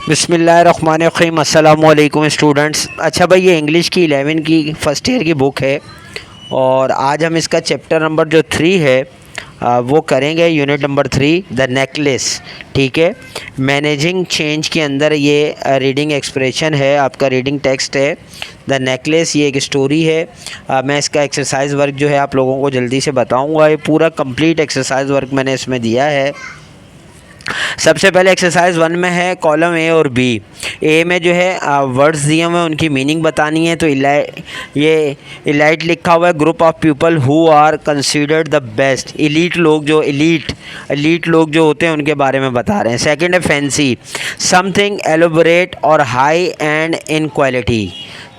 बिस्मिल्लाहिर्रहमानिर्रहीम। अस्सलामु अलैकुम स्टूडेंट्स। अच्छा भाई, ये इंग्लिश की 11 की फ़र्स्ट ईयर की बुक है और आज हम इसका चैप्टर नंबर जो 3 है वो करेंगे। Unit number 3 the necklace. ठीक है, मैनेजिंग चेंज के अंदर ये रीडिंग एक्सप्रेशन है, आपका रीडिंग टेक्स्ट है। द नेकलेस ये एक स्टोरी है। मैं इसका एक्सरसाइज वर्क जो है आप लोगों को जल्दी से बताऊंगा। ये पूरा कंप्लीट एक्सरसाइज वर्क मैंने इसमें दिया है। सबसे पहले एक्सरसाइज 1 में है कॉलम ए और बी। ए में जो है वर्ड्स दिए हुए हैं, उनकी मीनिंग बतानी है। तो ये इलाइट लिखा हुआ है, group of people who are considered the best. Elite लोग जो होते हैं उनके बारे में बता रहे हैं। सेकंड है फैंसी, समथिंग एलोबरेट और high and in quality.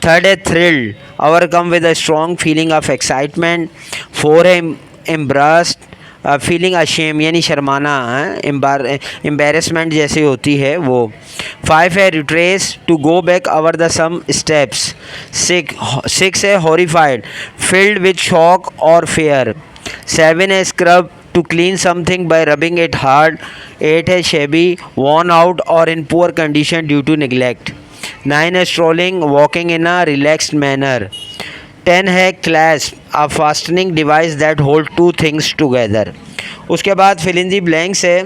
Third है thrilled, overcome with a strong feeling of excitement. Four है एम्ब्रास्ड, फीलिंग अशेम यानी शर्माना, एम्बेरसमेंट जैसे होती है वो। 5 है retrace, to go back over the same steps. 6 है हॉरिफाइड, फिल्ड विद शॉक और फेयर। 7 है scrub, to clean something by rubbing it hard. 8 है शेबी, worn आउट और in poor condition due to neglect. 9 है strolling, walking in a relaxed manner. 10 है clasp, a fastening device that hold two things together. उसके बाद fill in the blanks है,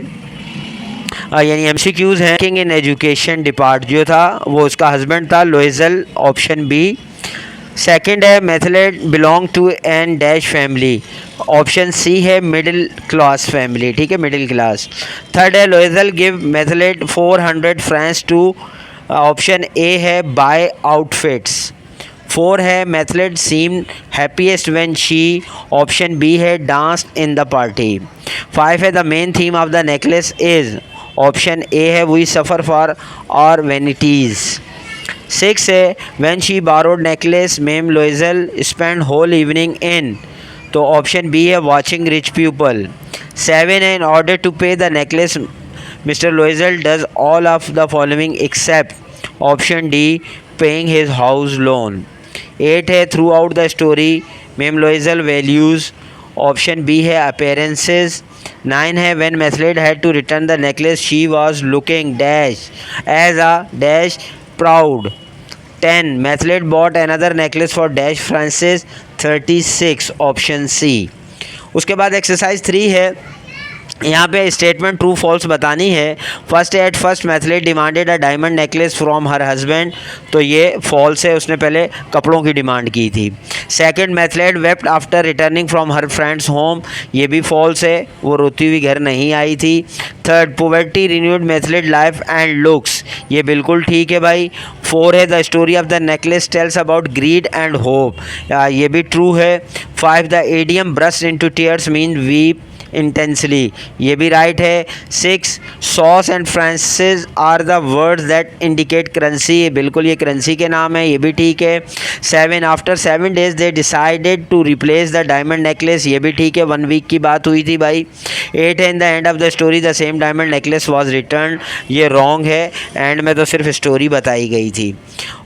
यानी MCQs हैं। King in education depart जो था वो उसका हस्बैंड था, लोइजल, ऑप्शन बी। सेकंड है Mathilde belong to an dash family, option C है मिडिल क्लास फैमिली। ठीक है, मिडिल क्लास। थर्ड है Loisel give Mathilde 400 francs to, option A है बाय आउटफिट्स। 4 है Mathilde seem happiest when she, option B है dance in the party. 5 है the main theme of the necklace is, option A है we suffer for our vanities. 6 है when she borrowed necklace मेम Loisel spend whole evening in, तो option B है watching rich people. 7 है in order to पे the necklace mister Loisel does all of the following except, option D paying his house loan. 8 है throughout the story मेम Loisel values, option B है appearances. 9 है when Mathilde had to return the necklace she was looking dash as a dash proud. 10 Mathilde bought another necklace for dash francs 36, option C. उसके बाद exercise 3 है, यहाँ पे statement true false बतानी है। First at first Mathilde demanded a diamond necklace from her husband, तो ये false है, उसने पहले कपड़ों की डिमांड की थी। Second Mathilde wept after returning from her friends home, ये भी फॉल्स है, वो रोती हुई घर नहीं आई थी। Third poverty renewed Mathilde life and looks, ये बिल्कुल ठीक है भाई। 4 है the story of the necklace tells about greed and hope, ये भी ट्रू है। 5 the idiom burst into tears mean weep intensely, ये भी राइट है। 6 sous and francs are the words that indicate currency, ये बिल्कुल ये करेंसी के नाम है, ये भी ठीक है। 7 after 7 days they decided to replace the diamond necklace, ये भी ठीक है, 1 वीक की बात हुई थी भाई। 8 है in the end of the story the same diamond necklace was return, ये रॉन्ग है, एंड में तो सिर्फ स्टोरी बताई गई थी।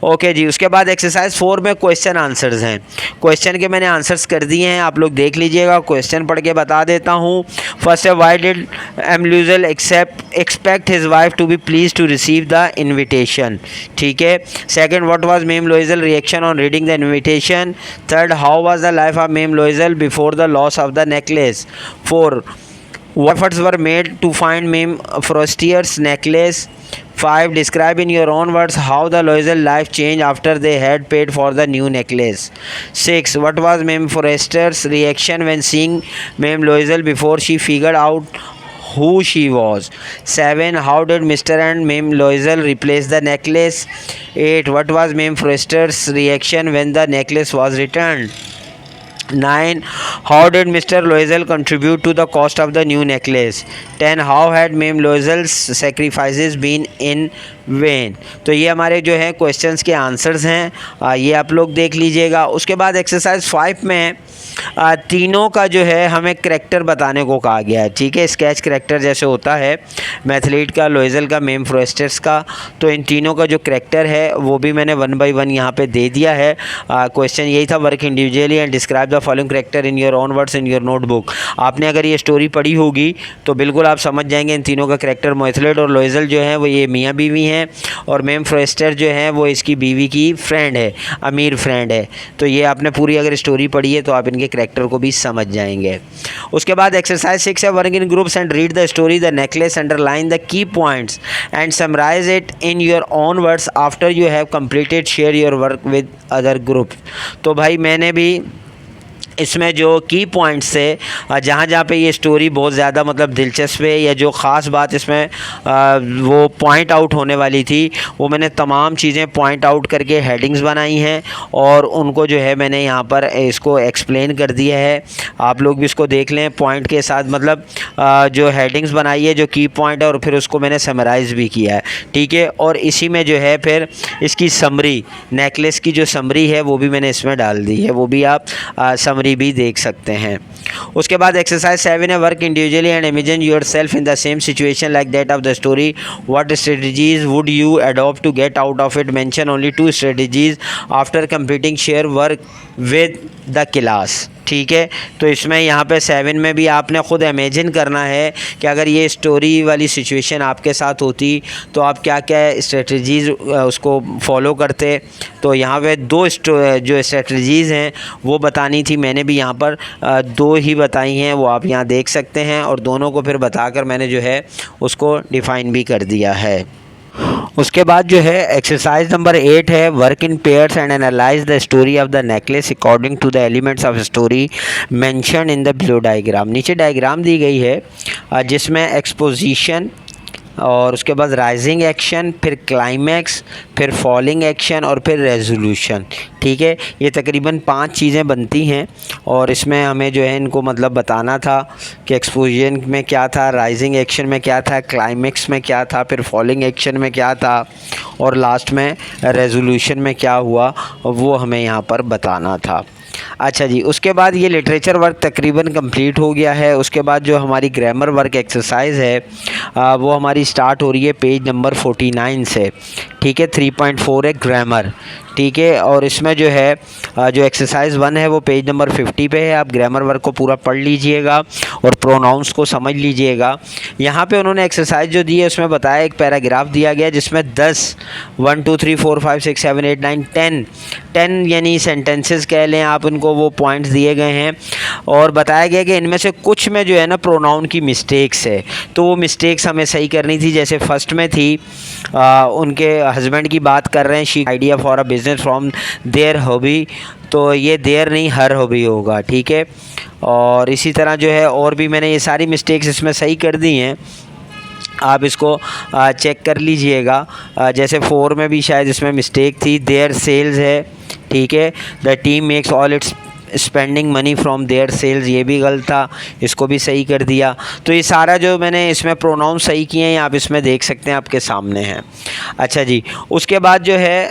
ओके जी। उसके बाद एक्सरसाइज 4 में क्वेश्चन आंसर्स हैं। क्वेश्चन के मैंने आंसर्स कर दिए हैं, आप लोग देख लीजिएगा। क्वेश्चन पढ़ के बता देता हूँ। फर्स्ट है why did M Loisel expect his wife to be please to receive the invitation, ठीक है। Second, what was Mme Loisel reaction on reading the invitation. Third, how was the life of Mme Loisel before the loss of the necklace. 4, what efforts were made to find Mame Frostier's necklace. 5, describe in your own words how the Loisel life changed after they had paid for the new necklace. 6, what was Mame Forrester's reaction when seeing Mame Loisel before she figured out who she was. 7, how did Mr. and Mame Loisel replace the necklace. 8, what was Mame Forrester's reaction when the necklace was returned. 9, how did Mr. Loisel contribute to the cost of the new necklace. 10, how had Mame Loisel's sacrifices been in vain. तो ये हमारे जो है questions के answers हैं, ये आप लोग देख लीजिएगा। उसके बाद एक्सरसाइज 5 में तीनों का जो है हमें करैक्टर बताने को कहा गया है, ठीक है। स्केच करैक्टर जैसे होता है मैथलेट का, लोइजल का, मेम फ्रोस्टर्स का, तो इन तीनों का जो करैक्टर है वो भी मैंने 1 बाय 1 यहाँ पे दे दिया है। क्वेश्चन यही था, work individually and describe the following character in your own words in your notebook. आपने अगर ये स्टोरी पढ़ी होगी तो बिल्कुल आप समझ जाएंगे इन तीनों का कैरेक्टर। मोइथलेट और लोइजल जो है वो ये मियाँ बीवी हैं और मैम फ्रेस्टर जो है वो इसकी बीवी की फ्रेंड है, अमीर फ्रेंड है। तो ये आपने पूरी अगर स्टोरी पढ़ी है तो आप इनके कैरेक्टर को भी समझ जाएंगे। उसके बाद एक्सरसाइज 6 है work in groups and read the story the necklace, underline the key points and summarise it in your own words after you have completed, share your work with other group. तो भाई मैंने भी इसमें जो की points थे जहाँ जहाँ पे ये स्टोरी बहुत ज़्यादा मतलब दिलचस्प है या जो ख़ास बात इसमें वो पॉइंट आउट होने वाली थी, वो मैंने तमाम चीज़ें पॉइंट आउट करके हेडिंग्स बनाई हैं और उनको जो है मैंने यहाँ पर इसको एक्सप्लेन कर दिया है। आप लोग भी इसको देख लें पॉइंट के साथ, मतलब जो हेडिंग्स बनाई है, जो की पॉइंट है, और फिर उसको मैंने समराइज़ भी किया है, ठीक है। और इसी में जो है फिर इसकी समरी, नेकलेस की जो समरी है वो भी मैंने इसमें डाल दी है, वो भी आप समरी भी देख सकते हैं। उसके बाद एक्सरसाइज 7 है work individually and imagine yourself in the same situation like that of the story, what strategies would you adopt to get out of it, mention only 2 strategies after completing, share work with the class. ठीक है, तो इसमें यहाँ पे 7 में भी आपने ख़ुद इमेजिन करना है कि अगर ये स्टोरी वाली सिचुएशन आपके साथ होती तो आप क्या क्या स्ट्रेटजीज़ उसको फॉलो करते। तो यहाँ पे 2 जो स्ट्रेटजीज़ हैं वो बतानी थी, मैंने भी यहाँ पर 2 ही बताई हैं, वो आप यहाँ देख सकते हैं, और दोनों को फिर बताकर मैंने जो है उसको डिफ़ाइन भी कर दिया है। उसके बाद जो है एक्सरसाइज नंबर 8 है work in pairs and analyse the story of the necklace according to the elements of story mention in the below diagram. नीचे डायग्राम दी गई है जिसमें एक्सपोजिशन और उसके बाद राइजिंग एक्शन, फिर क्लाइमैक्स, फिर फॉलिंग एक्शन और फिर रेजोल्यूशन। ठीक है, ये तकरीबन 5 चीज़ें बनती हैं और इसमें हमें जो है इनको मतलब बताना था कि एक्सपोजिशन में क्या था, राइजिंग एक्शन में क्या था, क्लाइमैक्स में क्या था, फिर फॉलिंग एक्शन में क्या था और लास्ट में रेजोल्यूशन में क्या हुआ, वो हमें यहाँ पर बताना था। अच्छा जी, उसके बाद ये लिटरेचर वर्क तकरीबन कंप्लीट हो गया है। उसके बाद जो हमारी ग्रामर वर्क एक्सरसाइज है वो हमारी स्टार्ट हो रही है पेज नंबर 49 से। ठीक है, 3.4 है ग्रामर। ठीक है, और इसमें जो है जो एक्सरसाइज 1 है वो पेज नंबर 50 पे है। आप ग्रामर वर्क को पूरा पढ़ लीजिएगा और प्रोनाउंस को समझ लीजिएगा। यहाँ पे उन्होंने एक्सरसाइज जो दी है उसमें बताया, एक पैराग्राफ दिया गया जिसमें 1 2 3 4 5 6 7 8 9 10 यानी सेंटेंसेस कह लें आप उनको, वो पॉइंट्स दिए गए हैं और बताया गया कि इनमें से कुछ में जो है ना प्रोनाउन की मिस्टेक्स है, तो वो मिस्टेक्स हमें सही करनी थी। जैसे फर्स्ट में थी उनके हस्बैंड की बात कर रहे हैं, she idea for a business from their hobby, तो ये देयर नहीं हर हॉबी होगा। ठीक है, और इसी तरह जो है और भी मैंने ये सारी मिस्टेक्स इसमें सही कर दी हैं, आप इसको चेक कर लीजिएगा। जैसे 4 में भी शायद इसमें मिस्टेक थी, देयर सेल्स है। ठीक है, the team makes all its spending money from their sales, ये भी गलत था, इसको भी सही कर दिया। तो ये सारा जो मैंने इसमें प्रोनाउन सही किए हैं आप इसमें देख सकते हैं, आपके सामने हैं। अच्छा जी, उसके बाद जो है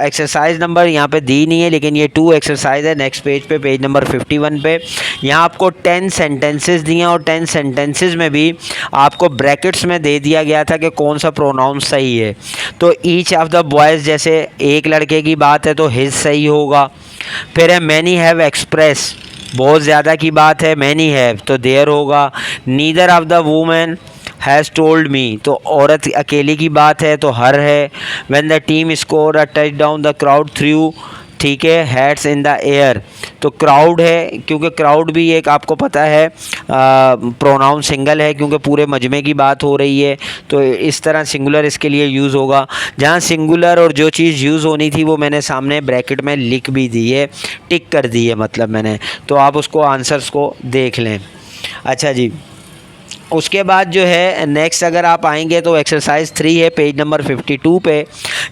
एक्सरसाइज नंबर यहाँ पे दी नहीं है लेकिन ये 2 एक्सरसाइज है नेक्स्ट पेज पे, पेज नंबर 51 पे। यहाँ आपको 10 सेंटेंसेस दिए हैं और 10 सेंटेंसेस में भी आपको ब्रैकेट्स में दे दिया गया था कि कौन सा प्रोनाउन सही है। तो ईच ऑफ द बॉयज़, जैसे एक लड़के की बात है तो हिज सही होगा। फिर है मैनी हैव एक्सप्रेस, बहुत ज़्यादा की बात है, मैनी हैव तो देयर होगा। Neither of the women has told me, तो औरत अकेली की बात है तो हर है। When the team score a touch down the crowd through, ठीक है, हैट्स इन द एयर, तो क्राउड है क्योंकि क्राउड भी एक आपको पता है प्रोनाउन सिंगल है क्योंकि पूरे मजमे की बात हो रही है, तो इस तरह सिंगुलर इसके लिए यूज़ होगा। जहाँ सिंगुलर और जो चीज़ यूज़ होनी थी वो मैंने सामने ब्रैकेट में लिख भी दी है, टिक कर दी है मतलब मैंने, तो आप उसको आंसर्स को देख लें। अच्छा जी, उसके बाद जो है नेक्स्ट अगर आप आएंगे तो एक्सरसाइज 3 है पेज नंबर 52 पे।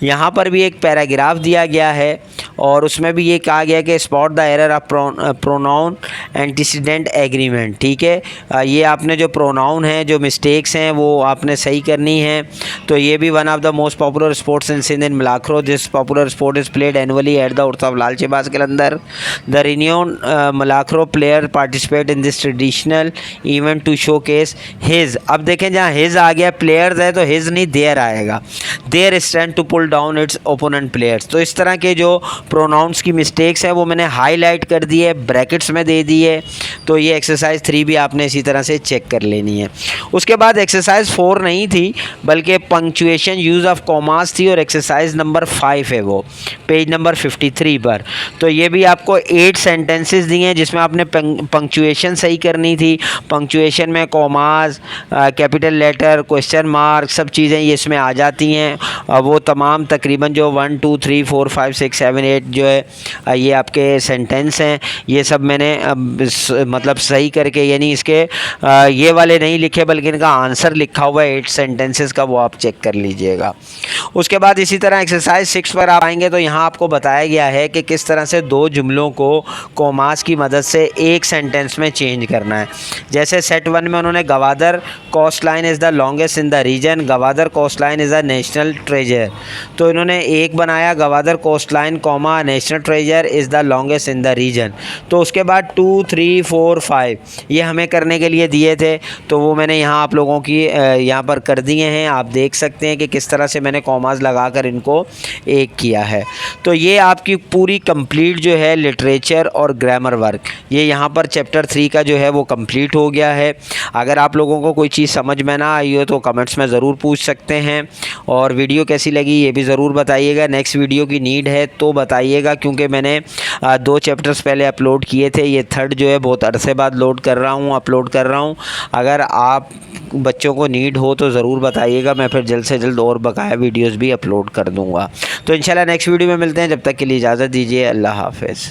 यहाँ पर भी एक पैराग्राफ दिया गया है और उसमें भी ये कहा गया कि spot the error of pronoun antecedent agreement. ठीक है, ये आपने जो प्रोनाउन है, जो मिस्टेक्स हैं वो आपने सही करनी है। तो ये भी one of the most popular sports in Sindh in Malakhro, this popular sport is played annually at the Urs of Lal Shahbaz Qalandar. The renowned Malakhro player participate in this traditional event to showcase his, अब देखें जहाँ हिज आ गया प्लेयर्स है तो his नहीं their आएगा, their strength to pull down its opponent players. तो इस तरह के जो प्रोनाउंस की मिस्टेक्स हैं वो मैंने हाईलाइट कर दी है, ब्रैकेट्स में दे दी है। तो ये एक्सरसाइज 3 भी आपने इसी तरह से चेक कर लेनी है। उसके बाद एक्सरसाइज 4 नहीं थी बल्कि पंक्चुएशन यूज़ ऑफ कॉमास थी, और एक्सरसाइज नंबर 5 है वो पेज नंबर 53 पर। तो ये भी आपको 8 सेंटेंसेस दिए हैं जिसमें आपने पंक्चुएशन सही करनी थी। पंक्चुएशन में commas, capital letter, question mark, सब चीज़ें ये इसमें आ जाती हैं। वो तमाम तकरीबन जो 1 2 3 4 5 6 7 8 जो है ये आपके सेंटेंस हैं, ये सब मैंने मतलब सही करके, यानी इसके ये वाले नहीं लिखे बल्कि इनका आंसर लिखा हुआ है 8 सेंटेंसेस का, वो आप चेक कर लीजिएगा। उसके बाद इसी तरह एक्सरसाइज 6 पर आप आएंगे तो यहाँ आपको बताया गया है कि किस तरह से 2 जुमलों को कॉमास की मदद से एक सेंटेंस में चेंज करना है। जैसे सेट 1 में उन्होंने Gwadar coast line is the longest in the region, Gwadar coast line is a national treasure. तो इन्होंने एक बनाया Gwadar coast line comma national treasure is the longest in the region. तो उसके बाद 2 3 4 5 ये हमें करने के लिए दिए थे, तो वो मैंने यहाँ आप लोगों की यहाँ पर कर दिए हैं। आप देख सकते हैं कि किस तरह से मैंने कॉमास लगाकर इनको एक किया है। तो ये आपकी पूरी कंप्लीट जो है लिटरेचर और ग्रामर वर्क, ये यहाँ पर चैप्टर 3 का जो है वो कंप्लीट हो गया है। अगर आप लोगों को कोई चीज़ समझ में ना आई हो तो कमेंट्स में ज़रूर पूछ सकते हैं, और वीडियो कैसी लगी ये भी ज़रूर बताइएगा। नेक्स्ट वीडियो की नीड है तो बताइएगा, क्योंकि मैंने 2 चैप्टर्स पहले अपलोड किए थे, ये थर्ड जो है बहुत अरसे बाद अपलोड कर रहा हूँ। अगर आप बच्चों को नीड हो तो ज़रूर बताइएगा, मैं फिर जल्द से जल्द और बकाया वीडियोस भी अपलोड कर दूँगा। तो इंशाल्लाह नेक्स्ट वीडियो में मिलते हैं, जब तक के लिए इजाज़त दीजिए, अल्लाह हाफ़िज़।